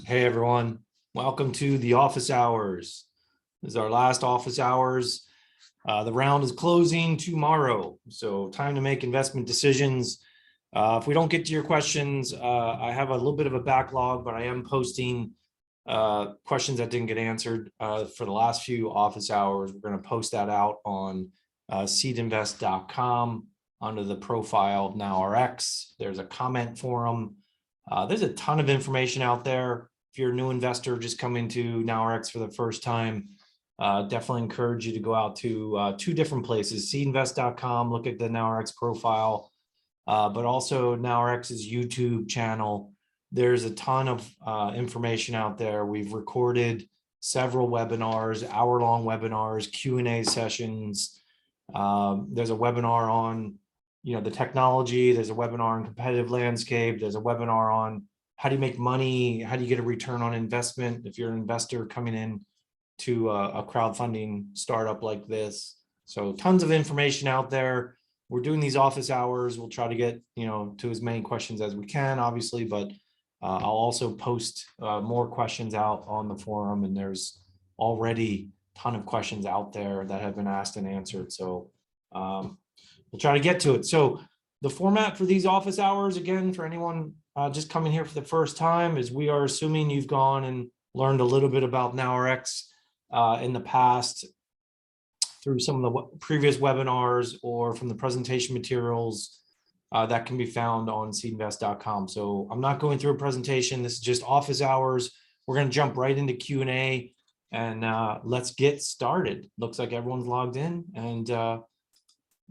Hey everyone, welcome to the office hours. This is our last office hours. The round is closing tomorrow, so time to make investment decisions. If we don't get to your questions, I have a little bit of a backlog, but I am posting questions that didn't get answered for the last few office hours. We're going to post that out on seedinvest.com under the profile of NowRx. There's a comment forum. There's a ton of information out there. If you're a new investor just coming to NowRx for the first time, definitely encourage you to go out to two different places, seedinvest.com, look at the NowRx profile, but also NowRx's YouTube channel. There's a ton of information out there. We've recorded several webinars, hour-long webinars, Q&A sessions. There's a webinar on the technology. There's a webinar on competitive landscape. There's a webinar on how do you make money? How do you get a return on investment if you're an investor coming in to a crowdfunding startup like this? So tons of information out there. We're doing these office hours. We'll try to get to as many questions as we can, obviously, but I'll also post more questions out on the forum, and there's already a ton of questions out there that have been asked and answered. So we'll try to get to it. So the format for these office hours, again, for anyone just coming here for the first time, is we are assuming you've gone and learned a little bit about NowRx in the past through some of the previous webinars or from the presentation materials that can be found on seedinvest.com. So I'm not going through a presentation. This is just office hours. We're going to jump right into Q&A and let's get started. Looks like everyone's logged in, and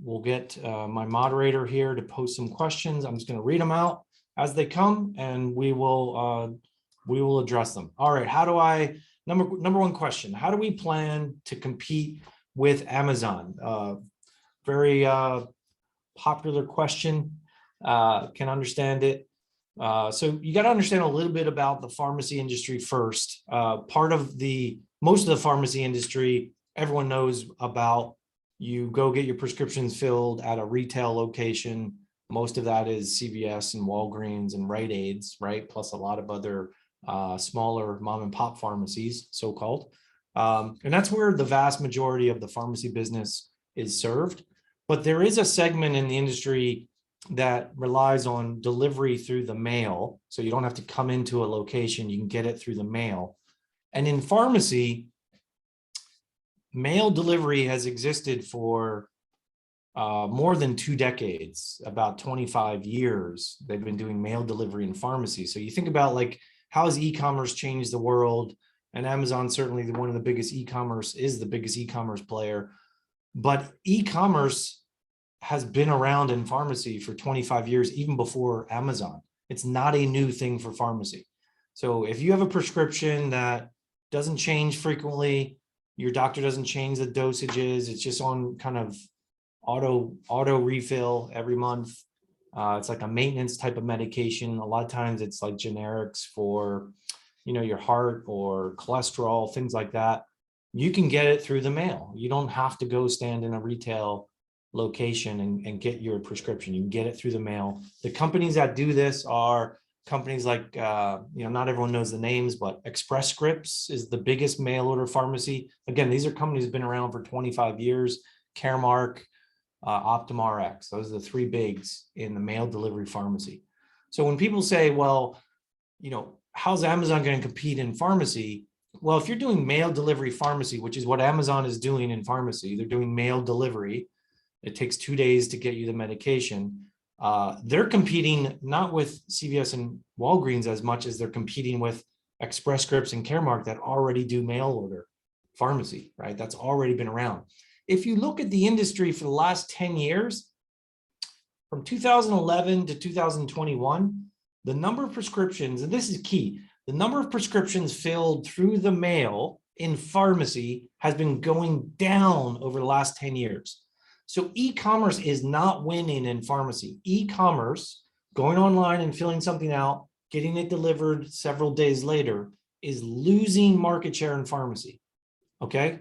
we'll get my moderator here to post some questions. I'm just going to read them out as they come, and we will address them. All right. How do I, number one question, how do we plan to compete with Amazon? Very popular question. Can understand it. So you got to understand a little bit about the pharmacy industry first. Most of the pharmacy industry, everyone knows about. You go get your prescriptions filled at a retail location. Most of that is CVS and Walgreens and Rite Aids, right? Plus a lot of other smaller mom and pop pharmacies, so-called. And that's where the vast majority of the pharmacy business is served. But there is a segment in the industry that relies on delivery through the mail. So you don't have to come into a location, you can get it through the mail. And in pharmacy, mail delivery has existed for more than 2 decades, about 25 years. They've been doing mail delivery in pharmacy. So you think about how has e-commerce changed the world? And Amazon certainly one of the biggest e-commerce is the biggest e-commerce player. But e-commerce has been around in pharmacy for 25 years, even before Amazon. It's not a new thing for pharmacy. So if you have a prescription that doesn't change frequently, your doctor doesn't change the dosages, it's just on kind of auto refill every month. It's like a maintenance type of medication. A lot of times it's like generics for, your heart or cholesterol, things like that. You can get it through the mail. You don't have to go stand in a retail location and get your prescription. You can get it through the mail. The companies that do this are companies like, not everyone knows the names, but Express Scripts is the biggest mail order pharmacy. Again, these are companies that have been around for 25 years. Caremark, OptumRx, those are the 3 bigs in the mail delivery pharmacy. So when people say, well, how's Amazon going to compete in pharmacy? Well, if you're doing mail delivery pharmacy, which is what Amazon is doing in pharmacy, they're doing mail delivery. It takes 2 days to get you the medication. They're competing not with CVS and Walgreens as much as they're competing with Express Scripts and Caremark that already do mail order pharmacy, right? That's already been around. If you look at the industry for the last 10 years, from 2011 to 2021, the number of prescriptions, and this is key, the number of prescriptions filled through the mail in pharmacy has been going down over the last 10 years. So e-commerce is not winning in pharmacy. E-commerce, going online and filling something out, getting it delivered several days later, is losing market share in pharmacy, okay?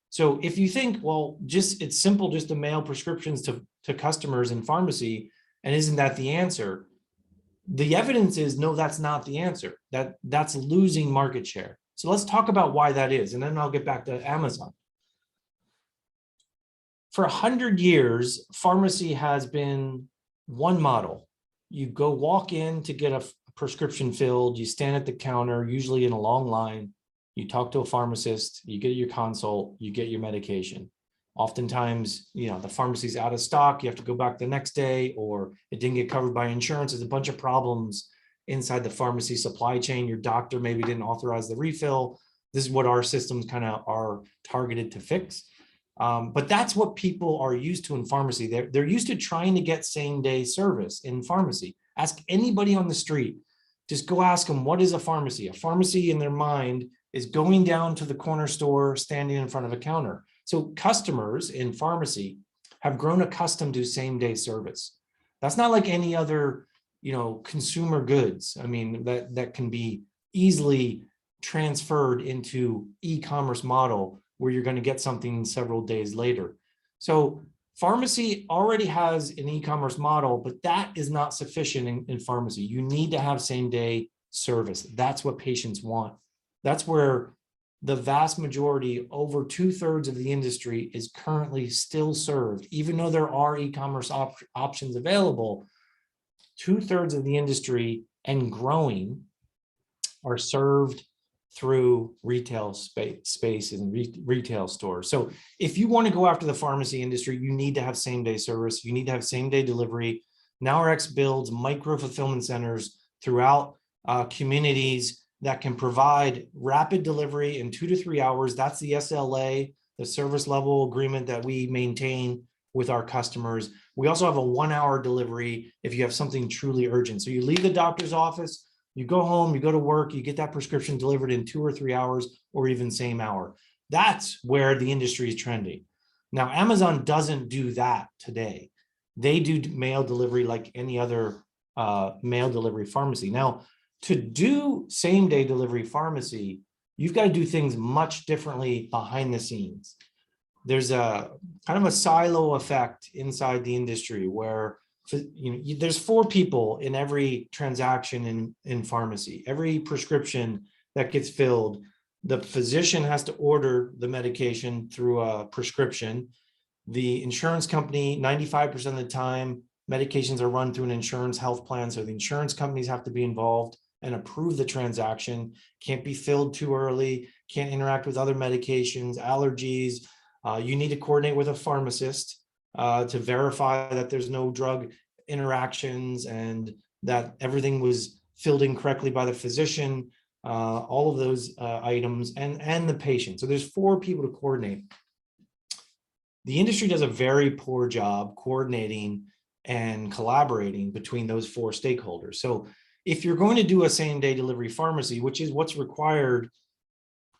So if you think, well, it's simple just to mail prescriptions to customers in pharmacy, and isn't that the answer? The evidence is no, that's not the answer. That's losing market share. So let's talk about why that is, and then I'll get back to Amazon. For 100 years, pharmacy has been one model. You go walk in to get a prescription filled, you stand at the counter, usually in a long line, you talk to a pharmacist, you get your consult, you get your medication. Oftentimes, the pharmacy's out of stock, you have to go back the next day, or it didn't get covered by insurance. There's a bunch of problems inside the pharmacy supply chain. Your doctor maybe didn't authorize the refill. This is what our systems kind of are targeted to fix. But that's what people are used to in pharmacy. They're used to trying to get same-day service in pharmacy. Ask anybody on the street. Just go ask them, what is a pharmacy? A pharmacy in their mind is going down to the corner store, standing in front of a counter. So customers in pharmacy have grown accustomed to same-day service. That's not like any other, consumer goods. I mean, that can be easily transferred into e-commerce model where you're going to get something several days later. So pharmacy already has an e-commerce model, but that is not sufficient in pharmacy. You need to have same-day service. That's what patients want. That's where the vast majority, over 2/3 of the industry, is currently still served. Even though there are e-commerce options available, 2/3 of the industry and growing are served through retail spaces and retail stores. So if you want to go after the pharmacy industry, you need to have same-day service. You need to have same-day delivery. NowRx builds micro fulfillment centers throughout communities that can provide rapid delivery in 2 to 3 hours. That's the SLA, the service level agreement that we maintain with our customers. We also have a 1-hour delivery if you have something truly urgent. So you leave the doctor's office, you go home, you go to work, you get that prescription delivered in 2 or 3 hours, or even same hour. That's where the industry is trending. Now, Amazon doesn't do that today. They do mail delivery like any other mail delivery pharmacy. Now, to do same-day delivery pharmacy, you've got to do things much differently behind the scenes. There's a kind of a silo effect inside the industry where there's 4 people in every transaction in pharmacy. Every prescription that gets filled, the physician has to order the medication through a prescription. The insurance company, 95% of the time, medications are run through an insurance health plan. So the insurance companies have to be involved and approve the transaction. Can't be filled too early, can't interact with other medications, allergies. You need to coordinate with a pharmacist to verify that there's no drug interactions and that everything was filled in correctly by the physician, all of those items, and the patient. So there's 4 people to coordinate. The industry does a very poor job coordinating and collaborating between those 4 stakeholders. So if you're going to do a same-day delivery pharmacy, which is what's required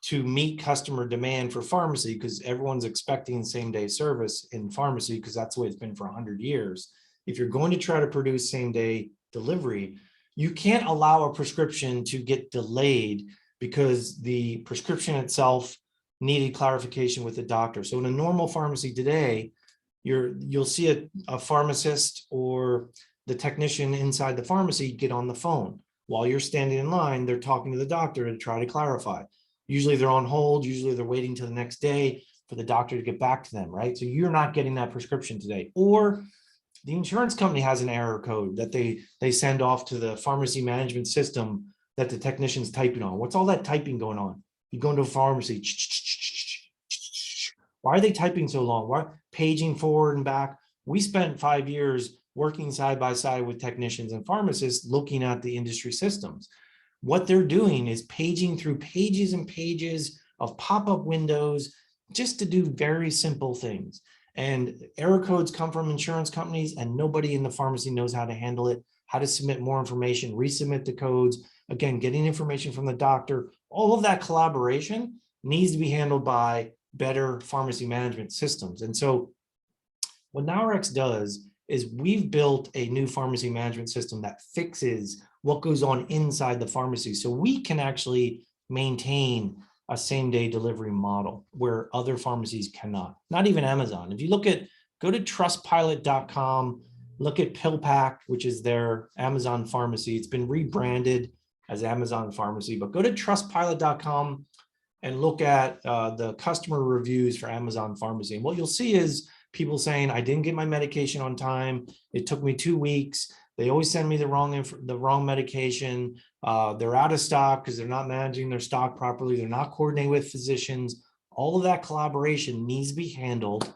to meet customer demand for pharmacy, because everyone's expecting same-day service in pharmacy because that's the way it's been for 100 years. If you're going to try to produce same-day delivery, you can't allow a prescription to get delayed because the prescription itself needed clarification with the doctor. So in a normal pharmacy today, you'll see a pharmacist or the technician inside the pharmacy get on the phone. While you're standing in line, they're talking to the doctor to try to clarify. Usually they're on hold, usually they're waiting till the next day for the doctor to get back to them, right? So you're not getting that prescription today. Or the insurance company has an error code that they send off to the pharmacy management system that the technician's typing on. What's all that typing going on? You go into a pharmacy. Why are they typing so long? Why paging forward and back? We spent 5 years working side by side with technicians and pharmacists looking at the industry systems. What they're doing is paging through pages and pages of pop-up windows just to do very simple things. And error codes come from insurance companies, and nobody in the pharmacy knows how to handle it, how to submit more information, resubmit the codes, again, getting information from the doctor. All of that collaboration needs to be handled by better pharmacy management systems. And so what NowRx does is we've built a new pharmacy management system that fixes what goes on inside the pharmacy. So we can actually maintain a same-day delivery model where other pharmacies cannot, not even Amazon. If you go to trustpilot.com, look at PillPack, which is their Amazon pharmacy. It's been rebranded as Amazon Pharmacy, but go to trustpilot.com and look at the customer reviews for Amazon Pharmacy. And what you'll see is people saying, I didn't get my medication on time. It took me 2 weeks. They always send me the wrong medication. They're out of stock because they're not managing their stock properly. They're not coordinating with physicians. All of that collaboration needs to be handled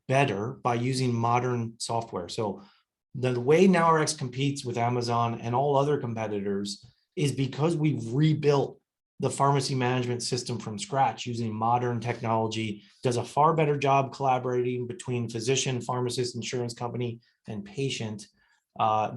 better by using modern software. So the way NowRx competes with Amazon and all other competitors is because we've rebuilt the pharmacy management system from scratch using modern technology, does a far better job collaborating between physician, pharmacist, insurance company, and patient.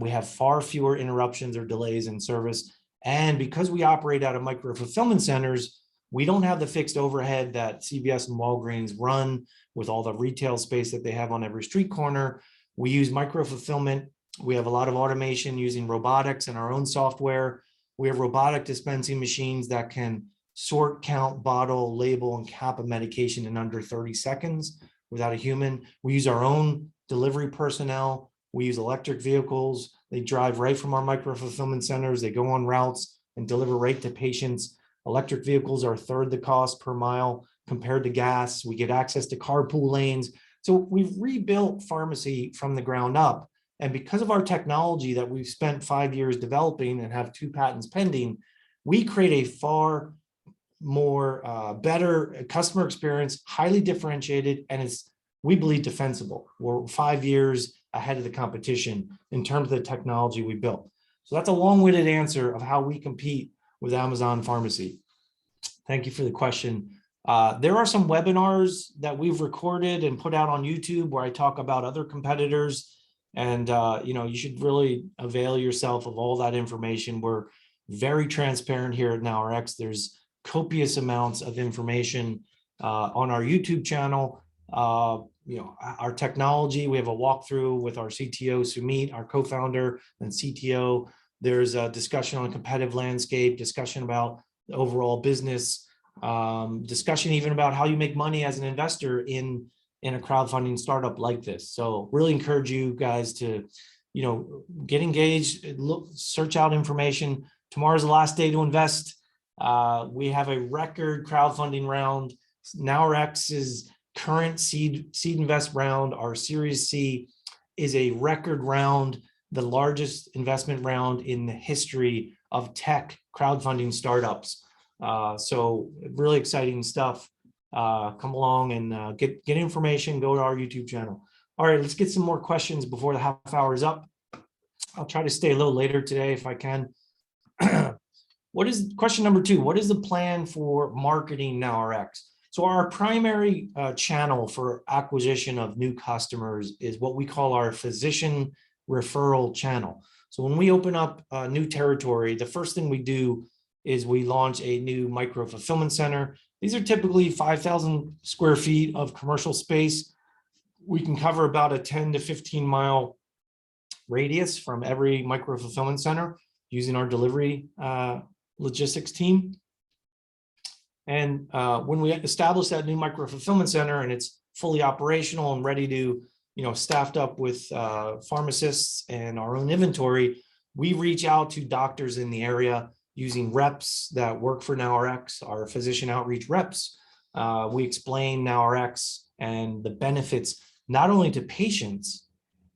We have far fewer interruptions or delays in service. And because we operate out of micro fulfillment centers, we don't have the fixed overhead that CVS and Walgreens run with all the retail space that they have on every street corner. We use micro fulfillment. We have a lot of automation using robotics and our own software. We have robotic dispensing machines that can sort, count, bottle, label, and cap a medication in under 30 seconds without a human. We use our own delivery personnel. We use electric vehicles. They drive right from our micro fulfillment centers. They go on routes and deliver right to patients. Electric vehicles are a third the cost per mile compared to gas. We get access to carpool lanes. So we've rebuilt pharmacy from the ground up. And because of our technology that we've spent 5 years developing and have 2 patents pending, we create a far more better customer experience, highly differentiated, and it's, we believe, defensible. We're 5 years ahead of the competition in terms of the technology we built. So that's a long-winded answer of how we compete with Amazon Pharmacy. Thank you for the question. There are some webinars that we've recorded and put out on YouTube where I talk about other competitors. And you should really avail yourself of all that information. We're very transparent here at NowRx. There's copious amounts of information on our YouTube channel. Our technology, we have a walkthrough with our CTO, Sumit, our co-founder and CTO. There's a discussion on the competitive landscape, discussion about the overall business, discussion even about how you make money as an investor in a crowdfunding startup like this. So really encourage you guys to, get engaged, look, search out information. Tomorrow's the last day to invest. We have a record crowdfunding round. NowRx's current seed invest round, our Series C, is a record round, the largest investment round in the history of tech crowdfunding startups. So really exciting stuff. Come along and get information, go to our YouTube channel. All right, let's get some more questions before the half hour is up. I'll try to stay a little later today if I can. What is question number 2? What is the plan for marketing NowRx? So our primary channel for acquisition of new customers is what we call our physician referral channel. So when we open up a new territory, the first thing we do is we launch a new micro fulfillment center. These are typically 5,000 square feet of commercial space. We can cover about a 10 to 15 mile radius from every micro fulfillment center using our delivery logistics team. And when we establish that new micro fulfillment center and it's fully operational and ready to, staffed up with pharmacists and our own inventory, we reach out to doctors in the area using reps that work for NowRx, our physician outreach reps. We explain NowRx and the benefits, not only to patients,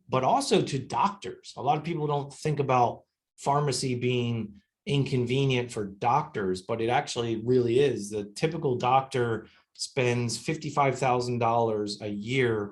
but also to doctors. A lot of people don't think about pharmacy being inconvenient for doctors, but it actually really is. The typical doctor spends $55,000 a year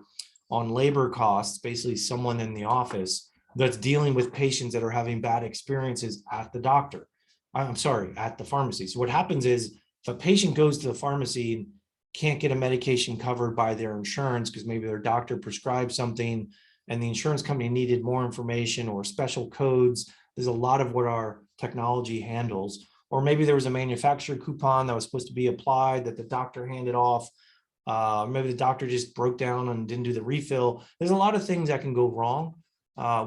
on labor costs, basically someone in the office that's dealing with patients that are having bad experiences at the doctor. At the pharmacy. So what happens is if a patient goes to the pharmacy and can't get a medication covered by their insurance because maybe their doctor prescribed something and the insurance company needed more information or special codes, there's a lot of what our technology handles. Or maybe there was a manufacturer coupon that was supposed to be applied that the doctor handed off. Maybe the doctor just broke down and didn't do the refill. There's a lot of things that can go wrong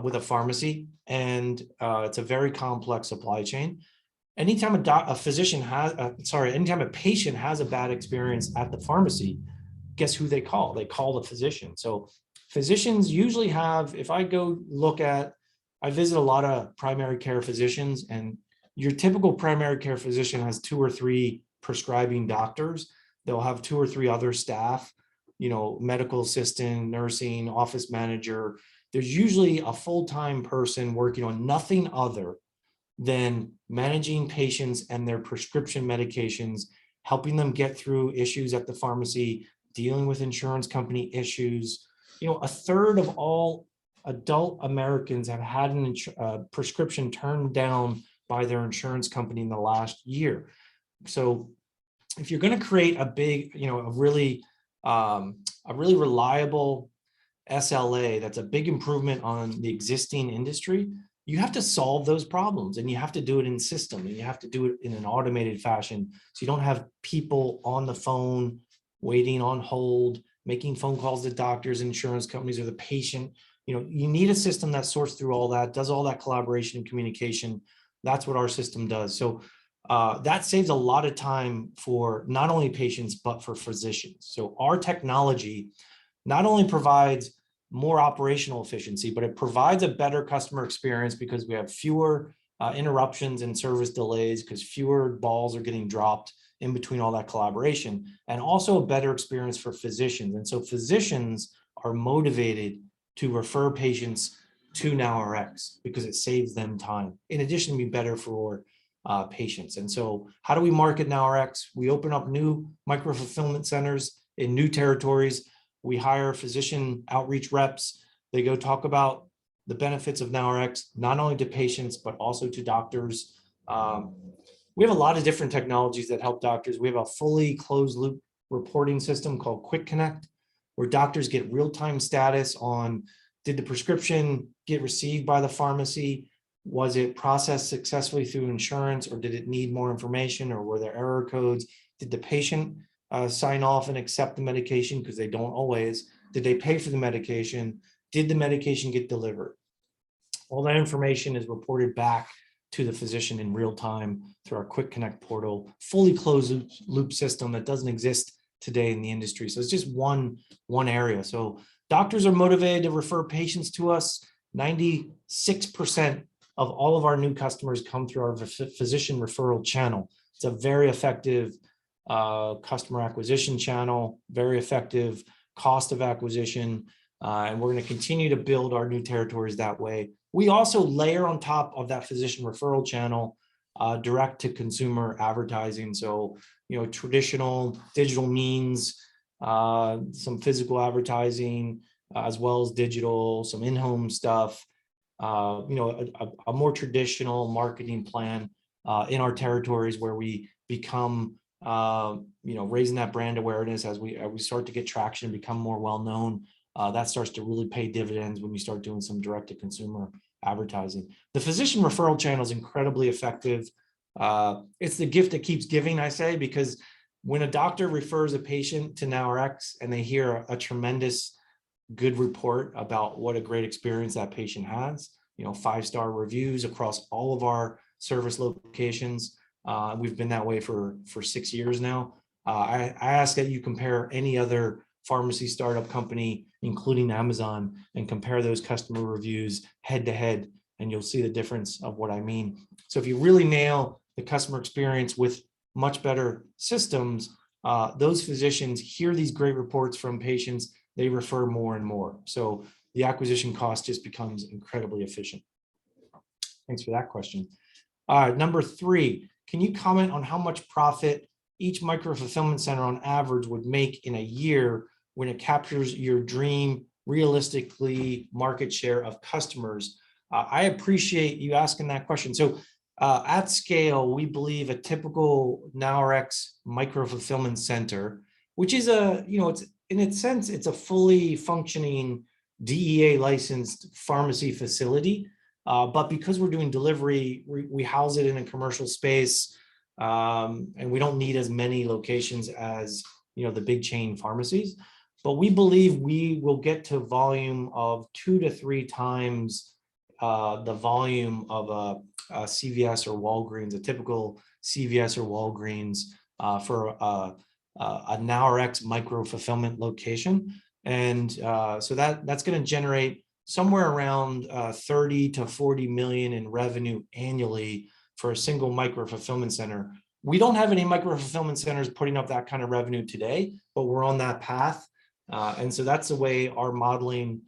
with a pharmacy, and it's a very complex supply chain. Anytime anytime a patient has a bad experience at the pharmacy, guess who they call? They call the physician. So physicians usually have, if I go look at, I visit a lot of primary care physicians, and your typical primary care physician has 2 or 3 prescribing doctors. They'll have 2 or 3 other staff, medical assistant, nursing, office manager. There's usually a full-time person working on nothing other than managing patients and their prescription medications, helping them get through issues at the pharmacy, dealing with insurance company issues. A third of all adult Americans have had a prescription turned down by their insurance company in the last year. So if you're going to create a big, a really reliable SLA, that's a big improvement on the existing industry, you have to solve those problems, and you have to do it in system, and you have to do it in an automated fashion. So you don't have people on the phone waiting on hold, making phone calls to doctors, insurance companies, or the patient. You need a system that sorts through all that, does all that collaboration and communication. That's what our system does. So that saves a lot of time for not only patients, but for physicians. So our technology not only provides more operational efficiency, but it provides a better customer experience because we have fewer interruptions and service delays, because fewer balls are getting dropped in between all that collaboration, and also a better experience for physicians. And so physicians are motivated to refer patients to NowRx because it saves them time, in addition to being better for patients. And so how do we market NowRx? We open up new micro-fulfillment centers in new territories. We hire physician outreach reps. They go talk about the benefits of NowRx, not only to patients, but also to doctors. We have a lot of different technologies that help doctors. We have a fully closed loop reporting system called Quick Connect, where doctors get real-time status on, did the prescription get received by the pharmacy? Was it processed successfully through insurance, or did it need more information, or were there error codes? Did the patient sign off and accept the medication? Because they don't always. Did they pay for the medication? Did the medication get delivered? All that information is reported back to the physician in real time through our Quick Connect portal, fully closed loop system that doesn't exist today in the industry. So it's just one area. So doctors are motivated to refer patients to us. 96% of all of our new customers come through our physician referral channel. It's a very effective customer acquisition channel, very effective cost of acquisition, and we're going to continue to build our new territories that way. We also layer on top of that physician referral channel direct to consumer advertising. So, traditional digital means, some physical advertising, as well as digital, some in-home stuff, a more traditional marketing plan in our territories, where we become raising that brand awareness as we start to get traction, become more well-known. That starts to really pay dividends when we start doing some direct-to-consumer advertising. The physician referral channel is incredibly effective. It's the gift that keeps giving, I say, because when a doctor refers a patient to NowRx and they hear a tremendous good report about what a great experience that patient has, 5-star reviews across all of our service locations. We've been that way for 6 years now. I ask that you compare any other pharmacy startup company, including Amazon, and compare those customer reviews head to head, and you'll see the difference of what I mean. So if you really nail the customer experience with much better systems, those physicians hear these great reports from patients, they refer more and more. So the acquisition cost just becomes incredibly efficient. Thanks for that question. Number 3, can you comment on how much profit each micro-fulfillment center on average would make in a year when it captures your dream, realistically, market share of customers? I appreciate you asking that question. So at scale, we believe a typical NowRx micro-fulfillment center, which is it's in its sense, it's a fully functioning DEA licensed pharmacy facility. But because we're doing delivery, we house it in a commercial space, and we don't need as many locations as the big chain pharmacies. But we believe we will get to volume of 2 to 3 times the volume of a CVS or Walgreens, a typical CVS or Walgreens for a NowRx micro fulfillment location. And so that's going to generate somewhere around 30 to 40 million in revenue annually for a single micro fulfillment center. We don't have any micro fulfillment centers putting up that kind of revenue today, but we're on that path. And so that's the way our modeling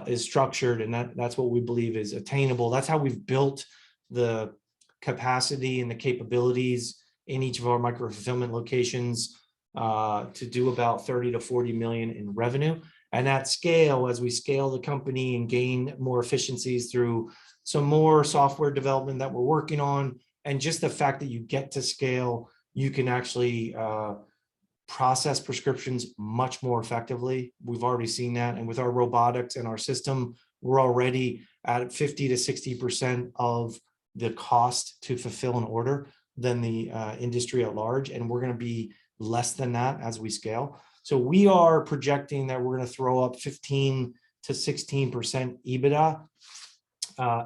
is structured, and that's what we believe is attainable. That's how we've built the capacity and the capabilities in each of our micro fulfillment locations to do about 30 to 40 million in revenue. And at scale, as we scale the company and gain more efficiencies through some more software development that we're working on, and just the fact that you get to scale, you can actually process prescriptions much more effectively. We've already seen that. And with our robotics and our system, we're already at 50 to 60% of the cost to fulfill an order than the industry at large. And we're going to be less than that as we scale. So we are projecting that we're going to throw up 15 to 16% EBITDA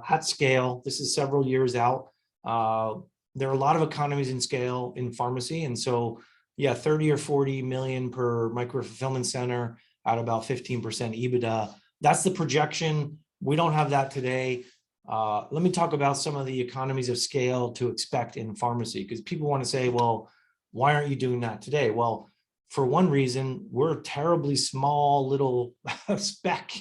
at scale. This is several years out. There are a lot of economies in scale in pharmacy. And so, yeah, 30 or 40 million per micro fulfillment center at about 15% EBITDA. That's the projection. We don't have that today. Let me talk about some of the economies of scale to expect in pharmacy, because people want to say, well, why aren't you doing that today? Well, for one reason, we're a terribly small little speck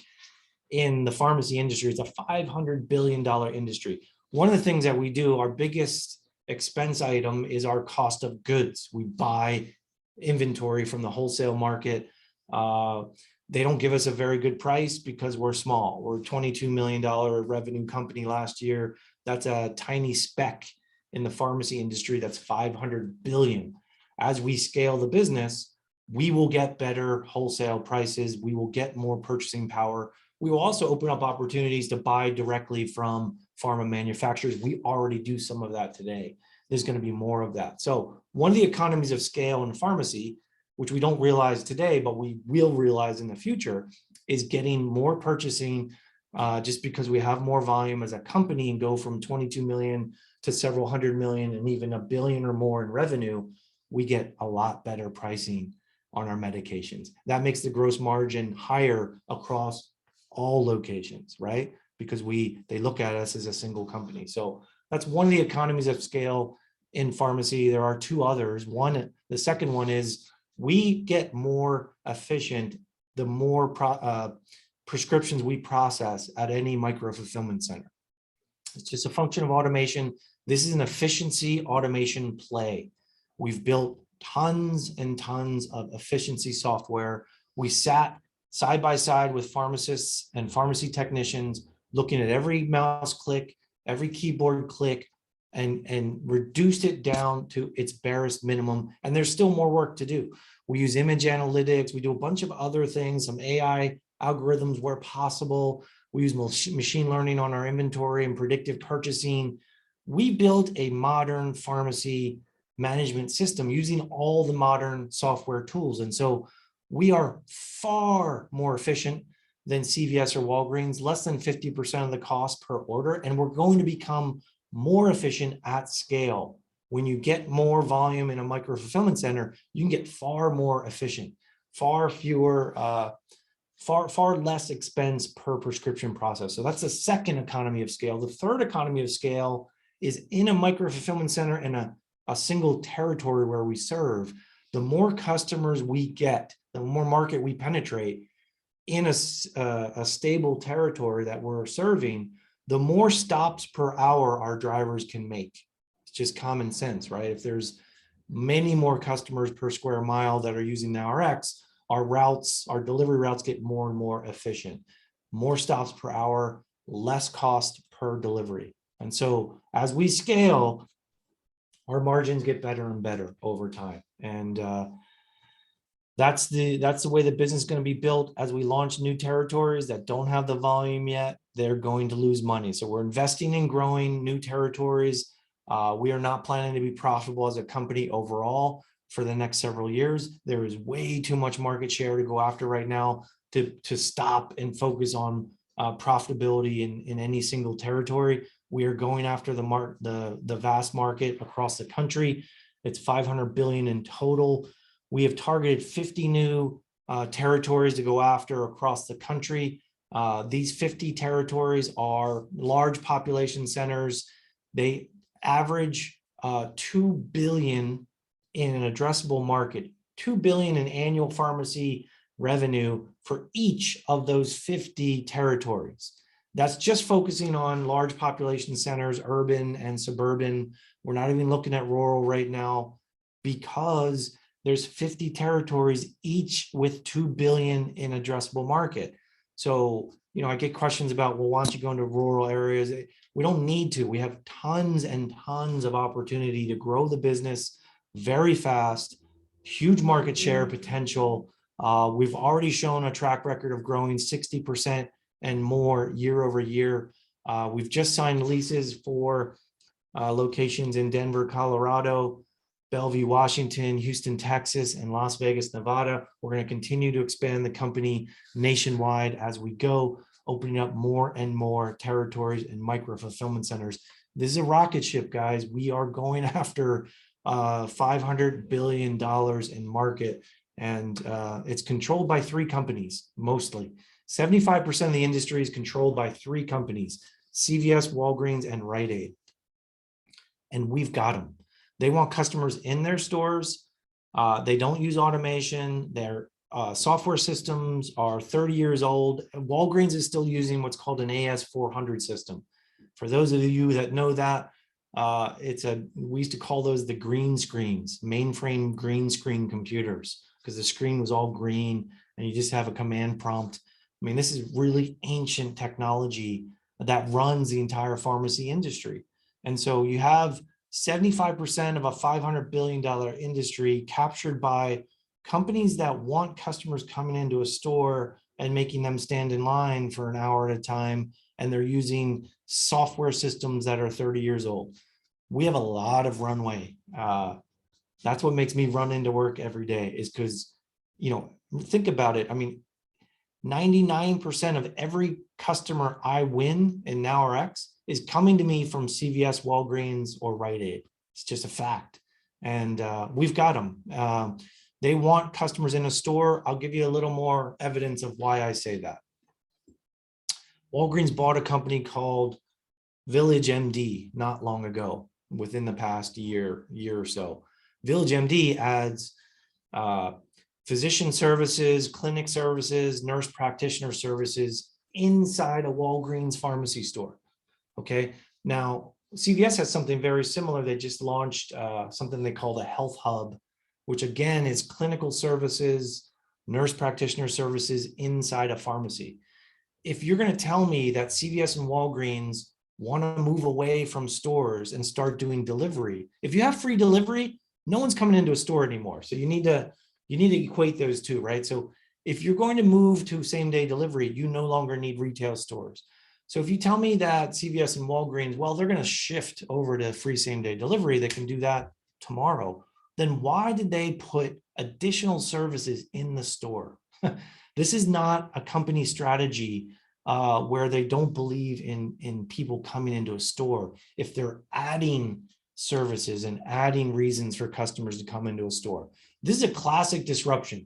in the pharmacy industry. It's a $500 billion industry. One of the things that we do, our biggest expense item is our cost of goods. We buy inventory from the wholesale market. They don't give us a very good price because we're small. We're a $22 million revenue company last year. That's a tiny speck in the pharmacy industry. That's 500 billion. As we scale the business, we will get better wholesale prices. We will get more purchasing power. We will also open up opportunities to buy directly from pharma manufacturers. We already do some of that today. There's going to be more of that. So one of the economies of scale in pharmacy, which we don't realize today, but we will realize in the future, is getting more purchasing just because we have more volume as a company and go from 22 million to several hundred million and even $1 billion or more in revenue. We get a lot better pricing on our medications. That makes the gross margin higher across all locations, right? Because they look at us as a single company. So that's one of the economies of scale in pharmacy. There are two others. The second one is we get more efficient the more prescriptions we process at any micro fulfillment center. It's just a function of automation. This is an efficiency automation play. We've built tons and tons of efficiency software. We sat side by side with pharmacists and pharmacy technicians, looking at every mouse click, every keyboard click, and reduced it down to its barest minimum. And there's still more work to do. We use image analytics. We do a bunch of other things, some AI algorithms where possible. We use machine learning on our inventory and predictive purchasing. We built a modern pharmacy management system using all the modern software tools. And so we are far more efficient than CVS or Walgreens, less than 50% of the cost per order. And we're going to become more efficient at scale. When you get more volume in a micro fulfillment center, you can get far more efficient, far fewer, far less expense per prescription process. So that's the second economy of scale. The third economy of scale is in a micro fulfillment center in a single territory where we serve. The more customers we get, the more market we penetrate in a stable territory that we're serving, the more stops per hour our drivers can make. It's just common sense, right? If there's many more customers per square mile that are using NowRx, our delivery routes get more and more efficient. More stops per hour, less cost per delivery. And so as we scale, our margins get better and better over time. And that's the way the business is going to be built. As we launch new territories that don't have the volume yet, they're going to lose money. So we're investing in growing new territories. We are not planning to be profitable as a company overall for the next several years. There is way too much market share to go after right now to stop and focus on profitability in any single territory. We are going after the vast market across the country. It's 500 billion in total. We have targeted 50 new territories to go after across the country. These 50 territories are large population centers. They average 2 billion in an addressable market, 2 billion in annual pharmacy revenue for each of those 50 territories. That's just focusing on large population centers, urban and suburban. We're not even looking at rural right now because there's 50 territories, each with 2 billion in addressable market. So, I get questions about, well, why don't you go into rural areas? We don't need to. We have tons and tons of opportunity to grow the business very fast, huge market share potential. We've already shown a track record of growing 60% and more year over year. We've just signed leases for locations in Denver, Colorado, Bellevue, Washington, Houston, Texas, and Las Vegas, Nevada. We're going to continue to expand the company nationwide as we go, opening up more and more territories and micro fulfillment centers. This is a rocket ship, guys. We are going after $500 billion in market, and it's controlled by 3 companies, mostly. 75% of the industry is controlled by 3 companies, CVS, Walgreens, and Rite Aid. And we've got them. They want customers in their stores. They don't use automation. Their software systems are 30 years old. Walgreens is still using what's called an AS400 system. For those of you that know that, we used to call those the green screens, mainframe green screen computers, because the screen was all green and you just have a command prompt. I mean, this is really ancient technology that runs the entire pharmacy industry. And so you have 75% of a $500 billion industry captured by companies that want customers coming into a store and making them stand in line for an hour at a time. And they're using software systems that are 30 years old. We have a lot of runway. That's what makes me run into work every day, is because, think about it. I mean, 99% of every customer I win in NowRx is coming to me from CVS, Walgreens, or Rite Aid. It's just a fact. And we've got them. They want customers in a store. I'll give you a little more evidence of why I say that. Walgreens bought a company called Village MD not long ago, within the past year or so. Village MD adds physician services, clinic services, nurse practitioner services inside a Walgreens pharmacy store. Okay. Now, CVS has something very similar. They just launched something they call the Health Hub, which again is clinical services, nurse practitioner services inside a pharmacy. If you're going to tell me that CVS and Walgreens want to move away from stores and start doing delivery, if you have free delivery, no one's coming into a store anymore. So you need to equate those two, right? So if you're going to move to same-day delivery, you no longer need retail stores. So if you tell me that CVS and Walgreens, well, they're going to shift over to free same-day delivery, they can do that tomorrow, then why did they put additional services in the store? This is not a company strategy where they don't believe in people coming into a store. If they're adding services and adding reasons for customers to come into a store. This is a classic disruption.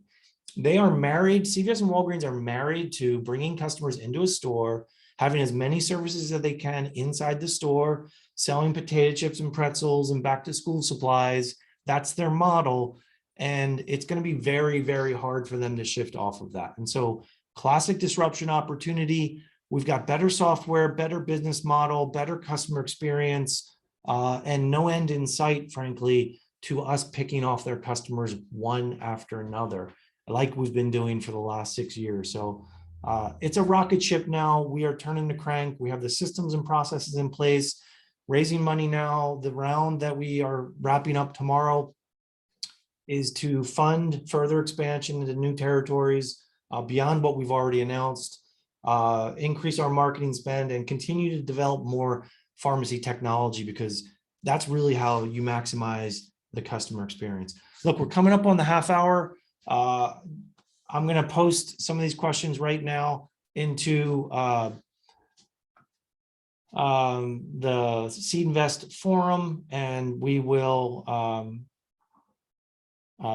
They are married, CVS and Walgreens are married to bringing customers into a store, having as many services as they can inside the store, selling potato chips and pretzels and back to school supplies. That's their model. And it's going to be very, very hard for them to shift off of that. And so classic disruption opportunity. We've got better software, better business model, better customer experience, and no end in sight, frankly, to us picking off their customers one after another, like we've been doing for the last 6 years. So it's a rocket ship now. We are turning the crank. We have the systems and processes in place, raising money now. The round that we are wrapping up tomorrow is to fund further expansion into new territories beyond what we've already announced, increase our marketing spend, and continue to develop more pharmacy technology, because that's really how you maximize the customer experience. Look, we're coming up on the half hour. I'm going to post some of these questions right now into the Seed Invest forum, and we will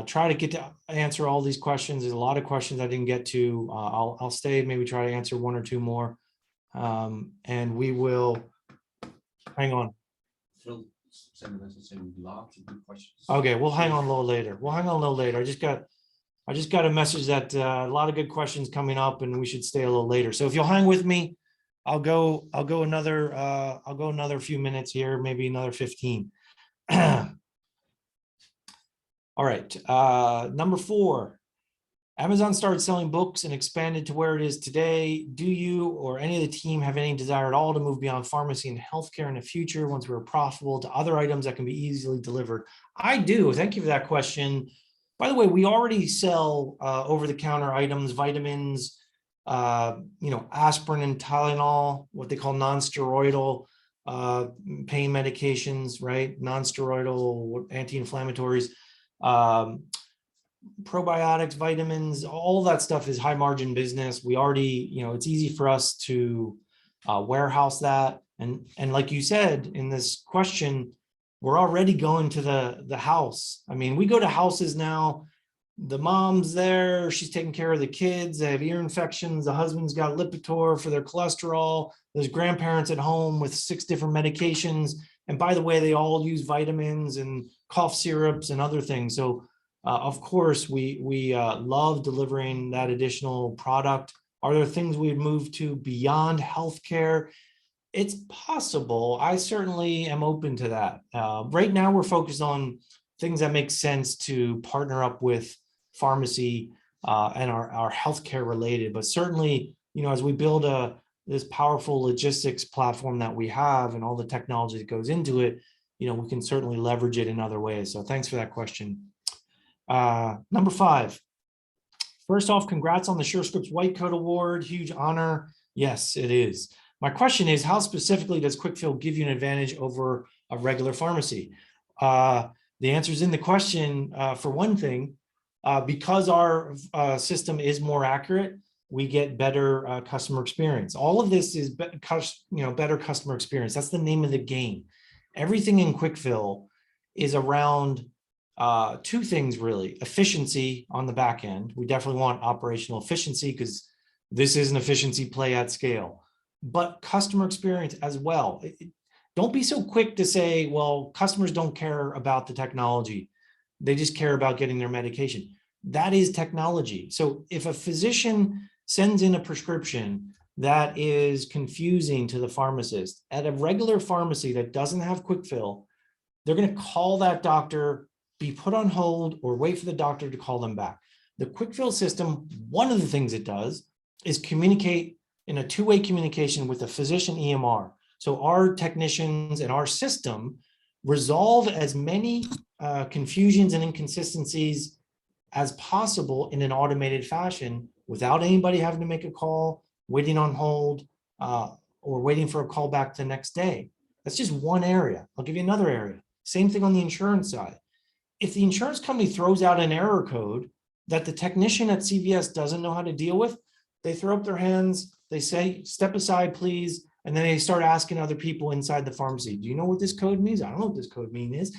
try to get to answer all these questions. There's a lot of questions I didn't get to. I'll stay, maybe try to answer one or two more. And we will, hang on. Phil sent a message saying lots of good questions. Okay, we'll hang on a little later. We'll hang on a little later. I just got a message that a lot of good questions coming up and we should stay a little later. So if you'll hang with me, I'll go another few minutes here, maybe another 15. All right, number 4, Amazon started selling books and expanded to where it is today. Do you or any of the team have any desire at all to move beyond pharmacy and healthcare in the future once we're profitable to other items that can be easily delivered? I do. Thank you for that question. By the way, we already sell over-the-counter items, vitamins, aspirin and Tylenol, what they call non-steroidal pain medications, right? Non-steroidal anti-inflammatories. Probiotics, vitamins, all that stuff is high margin business. We already, it's easy for us to warehouse that. And like you said in this question, we're already going to the house. I mean, we go to houses now. The mom's there, she's taking care of the kids. They have ear infections. The husband's got Lipitor for their cholesterol. There's grandparents at home with 6 different medications. And by the way, they all use vitamins and cough syrups and other things. So of course, we love delivering that additional product. Are there things we'd move to beyond healthcare? It's possible. I certainly am open to that. Right now, we're focused on things that make sense to partner up with pharmacy and our healthcare related. But certainly, as we build this powerful logistics platform that we have and all the technology that goes into it, we can certainly leverage it in other ways. So thanks for that question. Number 5. First off, congrats on the SureScripts White Coat Award. Huge honor. Yes, it is. My question is, how specifically does Quickfield give you an advantage over a regular pharmacy? The answer is in the question. For one thing, because our system is more accurate, we get better customer experience. All of this is better customer experience. That's the name of the game. Everything in Quickfield is around 2 things really: efficiency on the back end. We definitely want operational efficiency because this is an efficiency play at scale, but customer experience as well. Don't be so quick to say, well, customers don't care about the technology. They just care about getting their medication. That is technology. So if a physician sends in a prescription that is confusing to the pharmacist at a regular pharmacy that doesn't have Quickfill, they're going to call that doctor, be put on hold, or wait for the doctor to call them back. The Quickfill system, one of the things it does is communicate in a 2-way communication with the physician EMR. So our technicians and our system resolve as many confusions and inconsistencies as possible in an automated fashion without anybody having to make a call, waiting on hold, or waiting for a call back the next day. That's just one area. I'll give you another area. Same thing on the insurance side. If the insurance company throws out an error code that the technician at CVS doesn't know how to deal with, they throw up their hands, they say, step aside, please. And then they start asking other people inside the pharmacy, do you know what this code means? I don't know what this code means.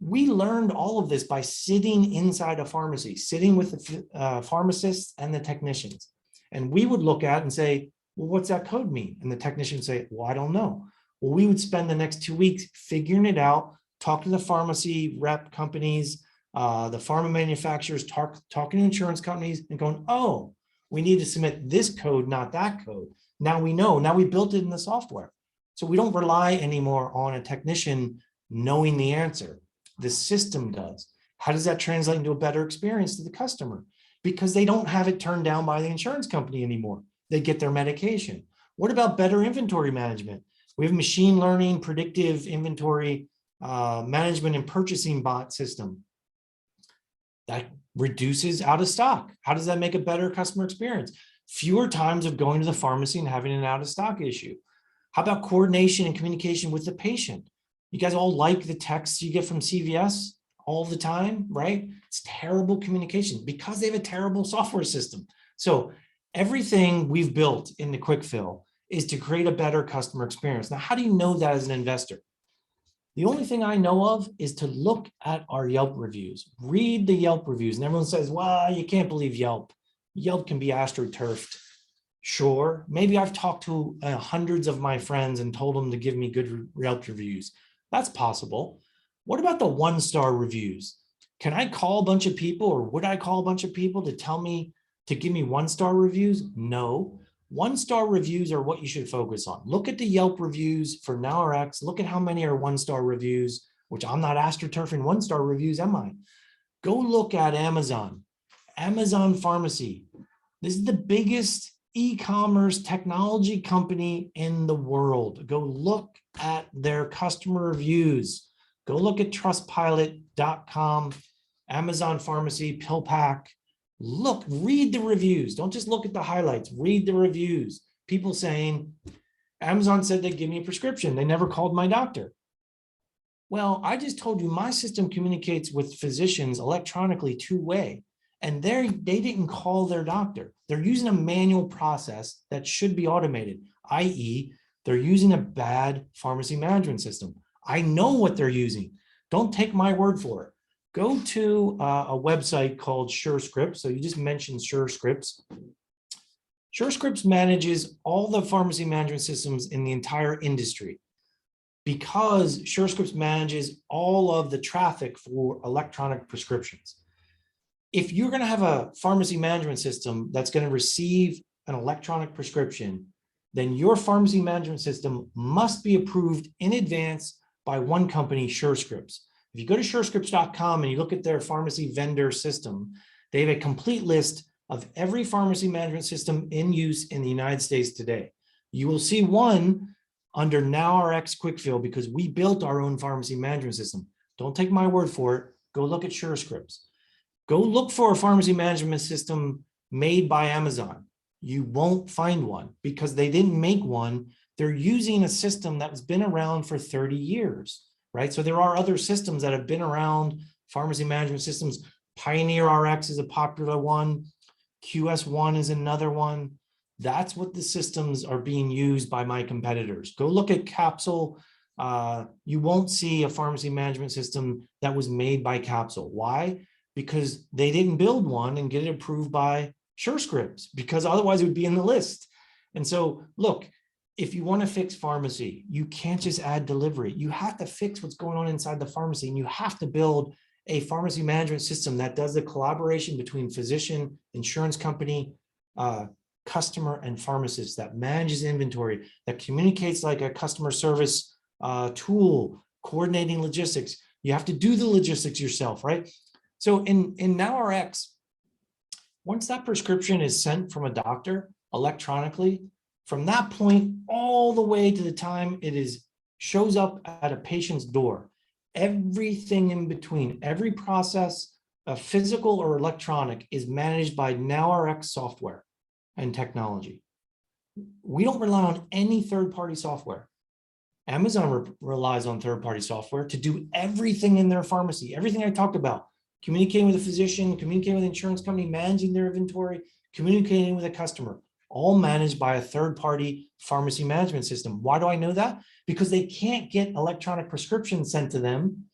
We learned all of this by sitting inside a pharmacy, sitting with the pharmacists and the technicians. And we would look at and say, well, what's that code mean? And the technician would say, well, I don't know. Well, we would spend the next 2 weeks figuring it out, talk to the pharmacy rep companies, the pharma manufacturers, talking to insurance companies and going, oh, we need to submit this code, not that code. Now we know, now we built it in the software. So we don't rely anymore on a technician knowing the answer. The system does. How does that translate into a better experience to the customer? Because they don't have it turned down by the insurance company anymore. They get their medication. What about better inventory management? We have machine learning, predictive inventory management and purchasing bot system that reduces out of stock. How does that make a better customer experience? Fewer times of going to the pharmacy and having an out of stock issue. How about coordination and communication with the patient? You guys all like the texts you get from CVS all the time, right? It's terrible communication because they have a terrible software system. So everything we've built in the Quickfill is to create a better customer experience. Now, how do you know that as an investor? The only thing I know of is to look at our Yelp reviews, read the Yelp reviews. And everyone says, well, you can't believe Yelp. Yelp can be astroturfed. Sure, maybe I've talked to hundreds of my friends and told them to give me good Yelp reviews. That's possible. What about the one-star reviews? Can I call a bunch of people, or would I call a bunch of people to tell me to give me one-star reviews? No. One-star reviews are what you should focus on. Look at the Yelp reviews for NowRx. Look at how many are one-star reviews, which I'm not astroturfing one-star reviews, am I? Go look at Amazon. Amazon Pharmacy. This is the biggest e-commerce technology company in the world. Go look at their customer reviews. Go look at trustpilot.com, Amazon Pharmacy, PillPack. Look, read the reviews. Don't just look at the highlights. Read the reviews. People saying, Amazon said they'd give me a prescription. They never called my doctor. Well, I just told you my system communicates with physicians electronically two-way, and they didn't call their doctor. They're using a manual process that should be automated, i.e., they're using a bad pharmacy management system. I know what they're using. Don't take my word for it. Go to a website called SureScripts. So you just mentioned SureScripts. SureScripts manages all the pharmacy management systems in the entire industry, because SureScripts manages all of the traffic for electronic prescriptions. If you're going to have a pharmacy management system that's going to receive an electronic prescription, then your pharmacy management system must be approved in advance by one company, SureScripts. If you go to surescripts.com and you look at their pharmacy vendor system, they have a complete list of every pharmacy management system in use in the United States today. You will see one under NowRx Quickfield, because we built our own pharmacy management system. Don't take my word for it. Go look at SureScripts. Go look for a pharmacy management system made by Amazon. You won't find one because they didn't make one. They're using a system that's been around for 30 years, right? So there are other systems that have been around, pharmacy management systems. Pioneer RX is a popular one. QS1 is another one. That's what the systems are being used by my competitors. Go look at Capsule. You won't see a pharmacy management system that was made by Capsule. Why? Because they didn't build one and get it approved by SureScripts, because otherwise it would be in the list. And so look, if you want to fix pharmacy, you can't just add delivery. You have to fix what's going on inside the pharmacy, and you have to build a pharmacy management system that does the collaboration between physician, insurance company, customer, and pharmacist, that manages inventory, that communicates like a customer service tool, coordinating logistics. You have to do the logistics yourself, right? So in NowRx, once that prescription is sent from a doctor electronically, from that point all the way to the time it shows up at a patient's door, everything in between, every process, physical or electronic, is managed by NowRx software and technology. We don't rely on any third-party software. Amazon relies on third-party software to do everything in their pharmacy, everything I talked about. Communicating with a physician, communicating with an insurance company, managing their inventory, communicating with a customer, all managed by a third-party pharmacy management system. Why do I know that? Because they can't get electronic prescriptions sent to them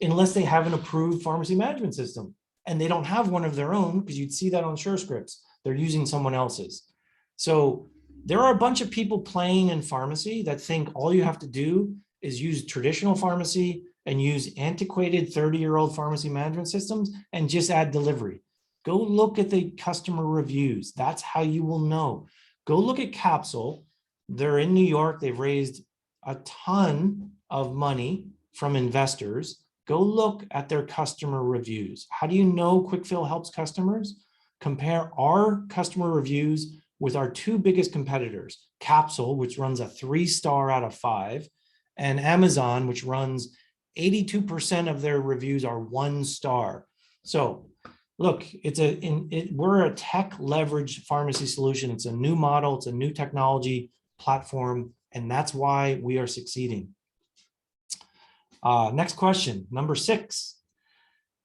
unless they have an approved pharmacy management system. And they don't have one of their own, because you'd see that on SureScripts. They're using someone else's. So there are a bunch of people playing in pharmacy that think all you have to do is use traditional pharmacy and use antiquated 30-year-old pharmacy management systems and just add delivery. Go look at the customer reviews. That's how you will know. Go look at Capsule. They're in New York. They've raised a ton of money from investors. Go look at their customer reviews. How do you know Quickfield helps customers? Compare our customer reviews with our two biggest competitors, Capsule, which runs a 3-star out of 5, and Amazon, which runs 82% of their reviews are 1 star. So look, we're a tech leveraged pharmacy solution. It's a new model. It's a new technology platform, and that's why we are succeeding. Next question, number 6.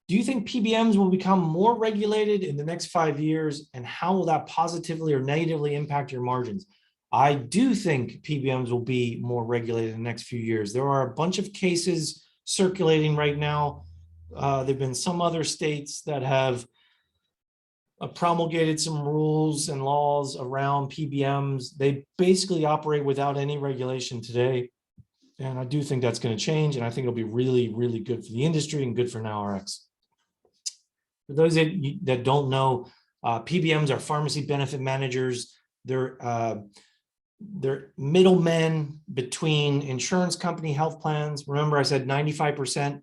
Do you think PBMs will become more regulated in the next 5 years, and how will that positively or negatively impact your margins? I do think PBMs will be more regulated in the next few years. There are a bunch of cases circulating right now. There have been some other states that have promulgated some rules and laws around PBMs. They basically operate without any regulation today. And I do think that's going to change. And I think it'll be really, really good for the industry and good for NowRx. For those that don't know, PBMs are pharmacy benefit managers. They're middlemen between insurance company health plans. Remember, I said 95%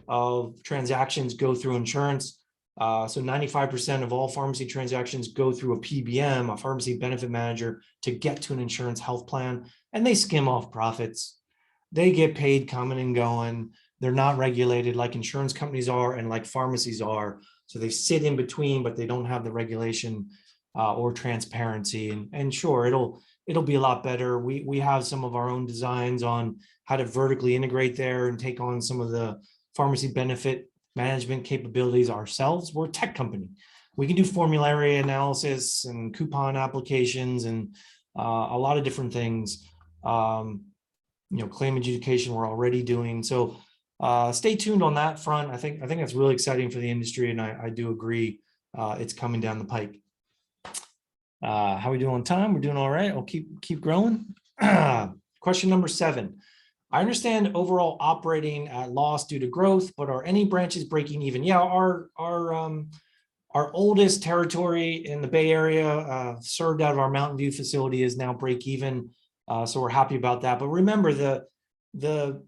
of transactions go through insurance. So 95% of all pharmacy transactions go through a PBM, a pharmacy benefit manager, to get to an insurance health plan, and they skim off profits. They get paid coming and going. They're not regulated like insurance companies are and like pharmacies are. So they sit in between, but they don't have the regulation or transparency. And sure, it'll be a lot better. We have some of our own designs on how to vertically integrate there and take on some of the pharmacy benefit management capabilities ourselves. We're a tech company. We can do formulary analysis and coupon applications and a lot of different things. Claim adjudication we're already doing. So stay tuned on that front. I think that's really exciting for the industry, and I do agree it's coming down the pike. How are we doing on time? We're doing all right. I'll keep growing. Question number 7. I understand overall operating at loss due to growth, but are any branches breaking even? Yeah, our oldest territory in the Bay Area, served out of our Mountain View facility, is now break even. So we're happy about that. But remember, the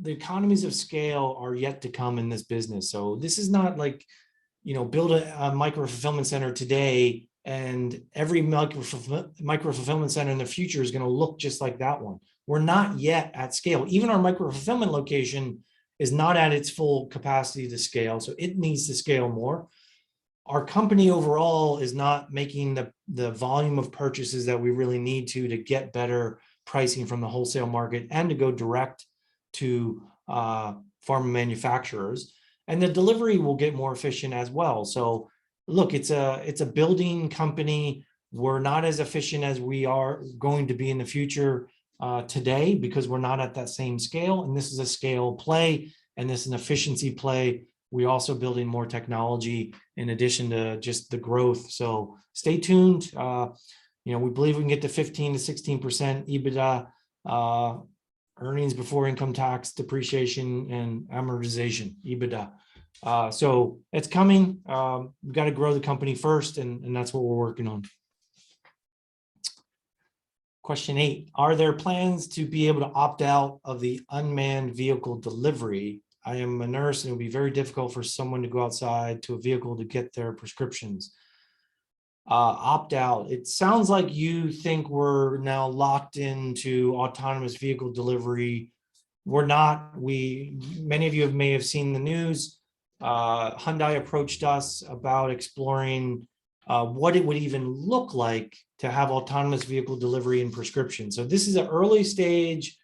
economies of scale are yet to come in this business. So this is not like, build a micro fulfillment center today and every micro fulfillment center in the future is going to look just like that one. We're not yet at scale. Even our micro fulfillment location is not at its full capacity to scale. So it needs to scale more. Our company overall is not making the volume of purchases that we really need to get better pricing from the wholesale market and to go direct to pharma manufacturers. And the delivery will get more efficient as well. So look, it's a building company. We're not as efficient as we are going to be in the future today because we're not at that same scale. And this is a scale play and this is an efficiency play. We're also building more technology in addition to just the growth. So stay tuned. We believe we can get to 15 to 16% EBITDA, earnings before income tax, depreciation, and amortization, EBITDA. So it's coming. We've got to grow the company first, and that's what we're working on. Question 8, are there plans to be able to opt out of the unmanned vehicle delivery? I am a nurse and it would be very difficult for someone to go outside to a vehicle to get their prescriptions. Opt out. It sounds like you think we're now locked into autonomous vehicle delivery. We're not. Many of you may have seen the news. Hyundai approached us about exploring what it would even look like to have autonomous vehicle delivery in prescription. So this is an early stage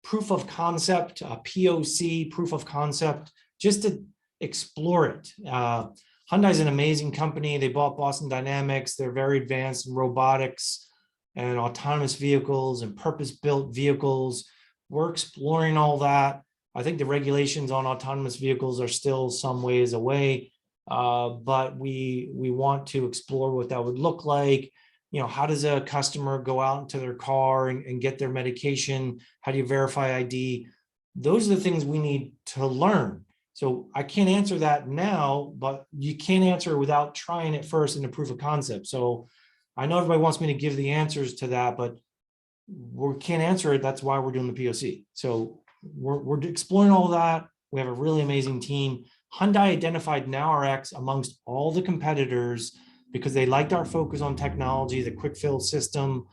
proof of concept, a POC, proof of concept, just to explore it. Hyundai is an amazing company. They bought Boston Dynamics. They're very advanced in robotics and autonomous vehicles and purpose-built vehicles. We're exploring all that. I think the regulations on autonomous vehicles are still some ways away, but we want to explore what that would look like. How does a customer go out into their car and get their medication? How do you verify ID? Those are the things we need to learn. So I can't answer that now, but you can't answer without trying it first in a proof of concept. So I know everybody wants me to give the answers to that, but we can't answer it. That's why we're doing the POC. So we're exploring all that. We have a really amazing team. Hyundai identified NowRx amongst all the competitors because they liked our focus on technology, the Quickfield system.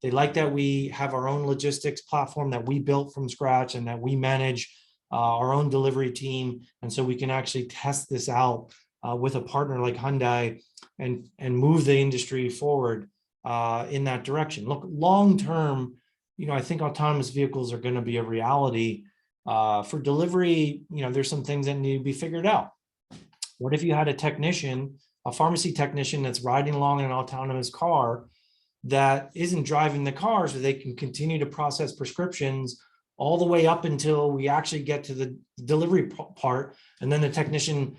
They like that we have our own logistics platform that we built from scratch and that we manage our own delivery team. And so we can actually test this out with a partner like Hyundai and move the industry forward in that direction. Look, long-term, I think autonomous vehicles are going to be a reality. For delivery, there's some things that need to be figured out. What if you had a pharmacy technician that's riding along in an autonomous car that isn't driving the car, so they can continue to process prescriptions all the way up until we actually get to the delivery part. And then the technician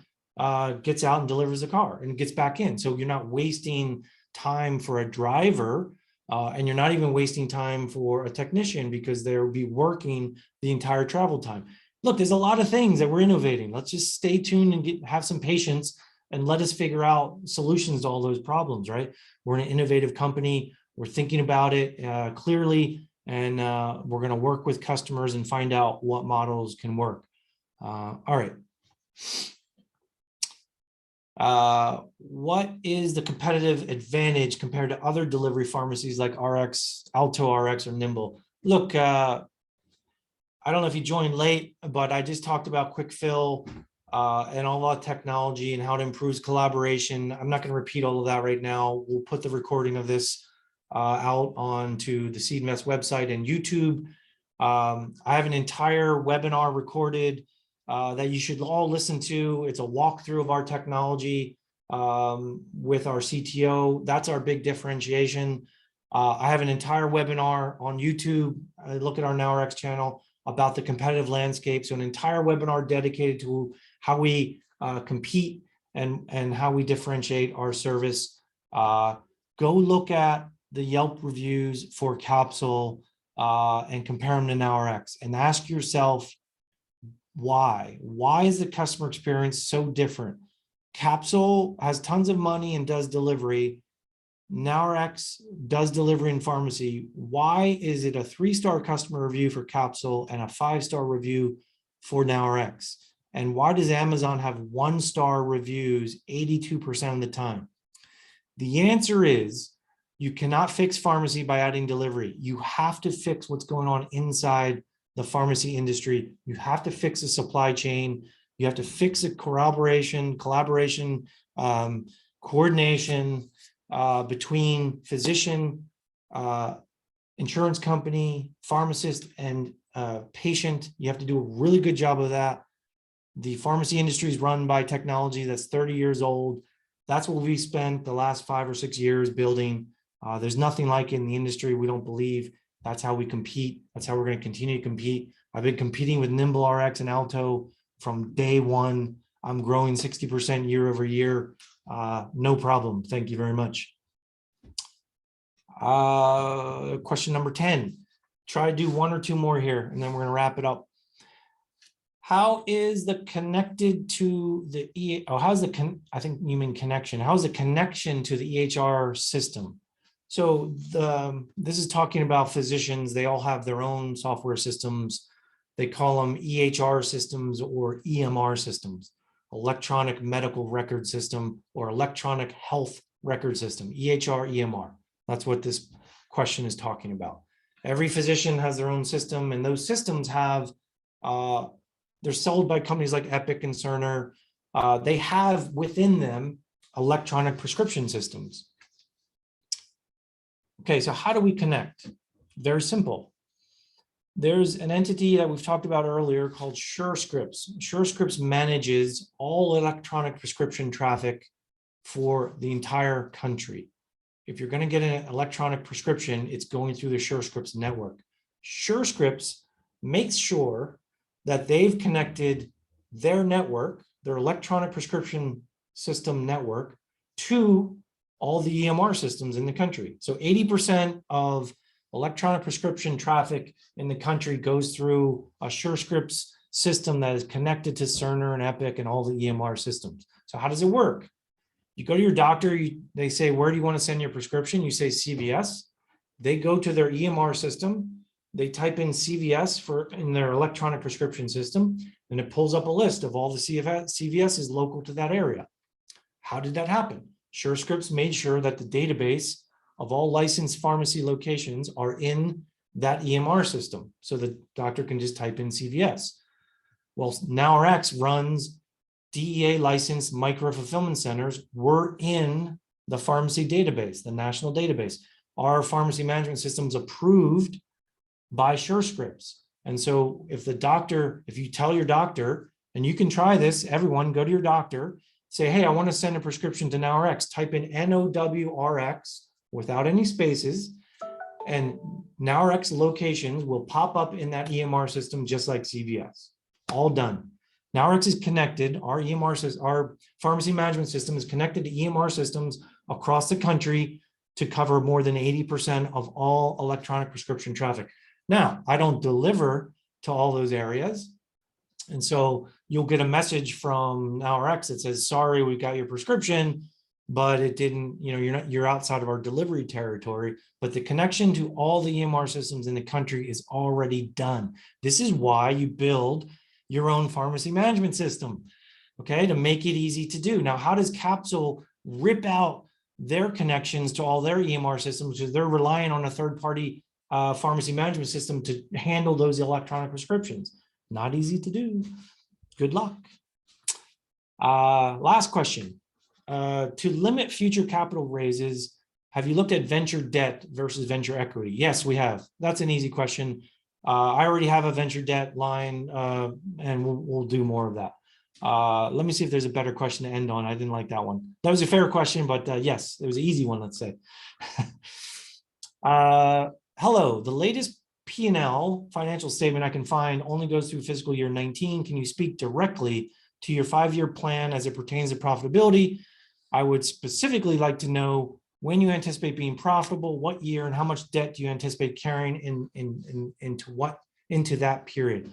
gets out and delivers the car and gets back in. So you're not wasting time for a driver, and you're not even wasting time for a technician, because they'll be working the entire travel time. Look, there's a lot of things that we're innovating. Let's just stay tuned and have some patience and let us figure out solutions to all those problems, right? We're an innovative company. We're thinking about it clearly, and we're going to work with customers and find out what models can work. All right. What is the competitive advantage compared to other delivery pharmacies like RX, Alto RX, or Nimble? Look, I don't know if you joined late, but I just talked about Quickfield and all that technology and how it improves collaboration. I'm not going to repeat all of that right now. We'll put the recording of this out onto the CMS website and YouTube. I have an entire webinar recorded that you should all listen to. It's a walkthrough of our technology with our CTO. That's our big differentiation. I have an entire webinar on YouTube. I look at our NowRx channel about the competitive landscape. So an entire webinar dedicated to how we compete and how we differentiate our service. Go look at the Yelp reviews for Capsule and compare them to NowRx and ask yourself, why? Why is the customer experience so different? Capsule has tons of money and does delivery. NowRx does delivery in pharmacy. Why is it a 3-star customer review for Capsule and a 5-star review for NowRx? And why does Amazon have 1-star reviews 82% of the time? The answer is you cannot fix pharmacy by adding delivery. You have to fix what's going on inside the pharmacy industry. You have to fix the supply chain. You have to fix the collaboration, coordination between physician, insurance company, pharmacist, and patient. You have to do a really good job of that. The pharmacy industry is run by technology that's 30 years old. That's what we spent the last 5 or 6 years building. There's nothing like it in the industry. We don't believe. That's how we compete. That's how we're going to continue to compete. I've been competing with Nimble RX and Alto from day one. I'm growing 60% year over year. No problem. Thank you very much. Question number 10. Try to do 1 or 2 more here, and then we're going to wrap it up. How is the connected to the I think you mean connection. How is the connection to the EHR system? So this is talking about physicians. They all have their own software systems. They call them EHR systems or EMR systems, electronic medical record system or electronic health record system, EHR, EMR. That's what this question is talking about. Every physician has their own system, and those systems have, they're sold by companies like Epic and Cerner. They have within them electronic prescription systems. Okay, so how do we connect? Very simple. There's an entity that we've talked about earlier called SureScripts. SureScripts manages all electronic prescription traffic for the entire country. If you're going to get an electronic prescription, it's going through the SureScripts network. SureScripts makes sure that they've connected their network, their electronic prescription system network, to all the EMR systems in the country. So 80% of electronic prescription traffic in the country goes through a SureScripts system that is connected to Cerner and Epic and all the EMR systems. So how does it work? You go to your doctor, they say, where do you want to send your prescription? You say CVS. They go to their EMR system. They type in CVS in their electronic prescription system, and it pulls up a list of all the CVSs local to that area. How did that happen? SureScripts made sure that the database of all licensed pharmacy locations are in that EMR system, so the doctor can just type in CVS. Well, NowRx runs DEA licensed micro fulfillment centers. We're in the pharmacy database, the national database. Our pharmacy management system is approved by SureScripts. And so if you tell your doctor, and you can try this, everyone, go to your doctor, say, hey, I want to send a prescription to NowRx, type in NowRx without any spaces, and NowRx locations will pop up in that EMR system just like CVS. All done. NowRx is connected. Our EMR system, our pharmacy management system is connected to EMR systems across the country to cover more than 80% of all electronic prescription traffic. Now, I don't deliver to all those areas. And so you'll get a message from NowRx that says, sorry, we got your prescription, but it didn't, you're outside of our delivery territory, but the connection to all the EMR systems in the country is already done. This is why you build your own pharmacy management system, okay, to make it easy to do. Now, how does Capsule rip out their connections to all their EMR systems because they're relying on a third-party pharmacy management system to handle those electronic prescriptions? Not easy to do. Good luck. Last question. To limit future capital raises, have you looked at venture debt versus venture equity? Yes, we have. That's an easy question. I already have a venture debt line, and we'll do more of that. Let me see if there's a better question to end on. I didn't like that one. That was a fair question, but yes, it was an easy one, let's say. Hello, the latest P&L financial statement I can find only goes through fiscal year 19. Can you speak directly to your 5-year plan as it pertains to profitability? I would specifically like to know when you anticipate being profitable, what year, and how much debt do you anticipate carrying into that period?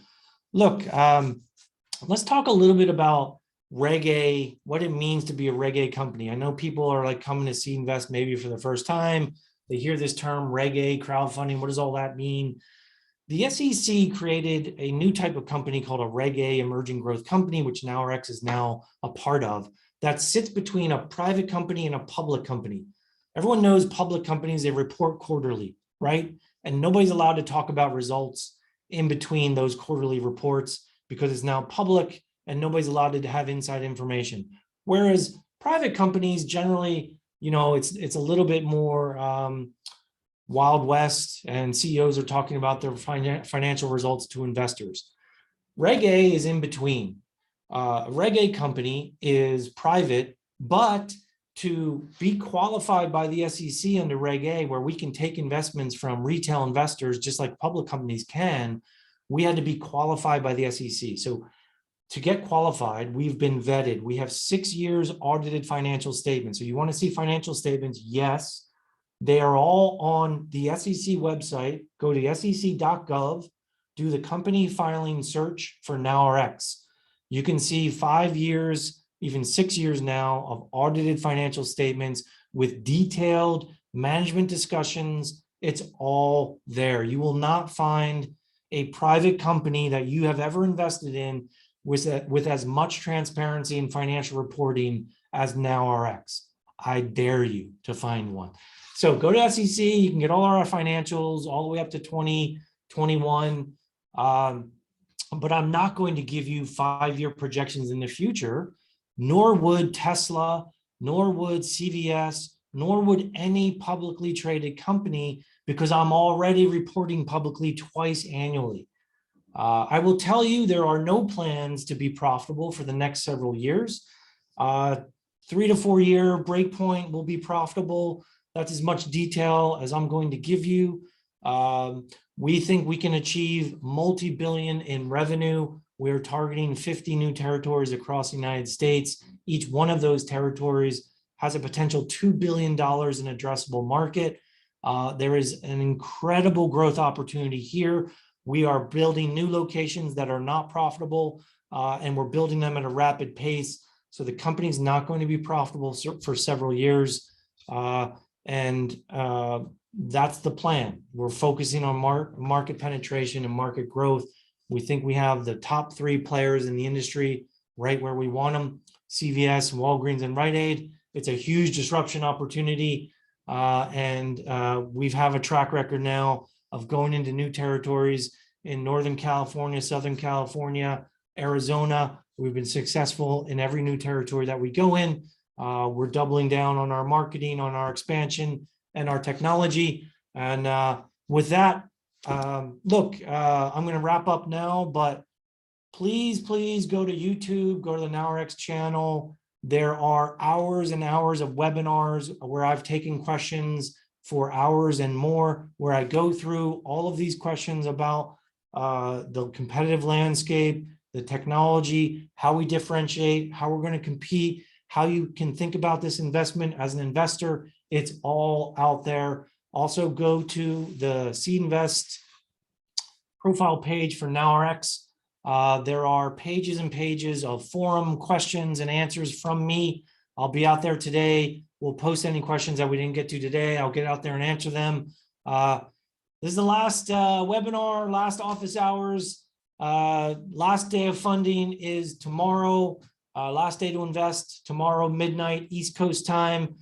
Look, let's talk a little bit about Reggae, what it means to be a Reggae company. I know people are like coming to Seed Invest maybe for the first time. They hear this term Reggae, crowdfunding. What does all that mean? The SEC created a new type of company called a Reggae emerging growth company, which NowRx is now a part of, that sits between a private company and a public company. Everyone knows public companies, they report quarterly, right? And nobody's allowed to talk about results in between those quarterly reports because it's now public and nobody's allowed to have inside information. Whereas private companies generally, it's a little bit more Wild West, and CEOs are talking about their financial results to investors. Reggae is in between. A Reggae company is private, but to be qualified by the SEC under Reggae, where we can take investments from retail investors just like public companies can, we had to be qualified by the SEC. So to get qualified, we've been vetted. We have 6 years audited financial statements. So you want to see financial statements? Yes. They are all on the SEC website. Go to sec.gov, do the company filing search for NowRx. You can see 5 years, even 6 years now of audited financial statements with detailed management discussions. It's all there. You will not find a private company that you have ever invested in with as much transparency and financial reporting as NowRx. I dare you to find one. So go to SEC, you can get all our financials all the way up to 2021. But I'm not going to give you 5-year projections in the future, nor would Tesla, nor would CVS, nor would any publicly traded company, because I'm already reporting publicly twice annually. I will tell you there are no plans to be profitable for the next several years. 3 to 4 year breakpoint will be profitable. That's as much detail as I'm going to give you. We think we can achieve multi-billion in revenue. We're targeting 50 new territories across the United States. Each one of those territories has a potential $2 billion in addressable market. There is an incredible growth opportunity here. We are building new locations that are not profitable, and we're building them at a rapid pace. So the company's not going to be profitable for several years. That's the plan. We're focusing on market penetration and market growth. We think we have the top 3 players in the industry right where we want them: CVS, Walgreens, and Rite Aid. It's a huge disruption opportunity. We have a track record now of going into new territories in Northern California, Southern California, Arizona. We've been successful in every new territory that we go in. We're doubling down on our marketing, on our expansion, and our technology. And with that, look, I'm going to wrap up now, but please go to YouTube, go to the NowRx channel. There are hours and hours of webinars where I've taken questions for hours and more, where I go through all of these questions about the competitive landscape, the technology, how we differentiate, how we're going to compete, how you can think about this investment as an investor. It's all out there. Also go to the Seed Invest profile page for NowRx. There are pages and pages of forum questions and answers from me. I'll be out there today. We'll post any questions that we didn't get to today. I'll get out there and answer them. This is the last webinar, last office hours. Last day of funding is tomorrow. Last day to invest tomorrow, midnight, East Coast time.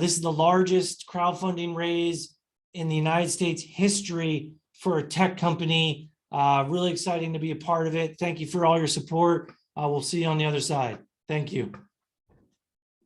This is the largest crowdfunding raise in the United States history for a tech company. Really exciting to be a part of it. Thank you for all your support. We'll see you on the other side. Thank you.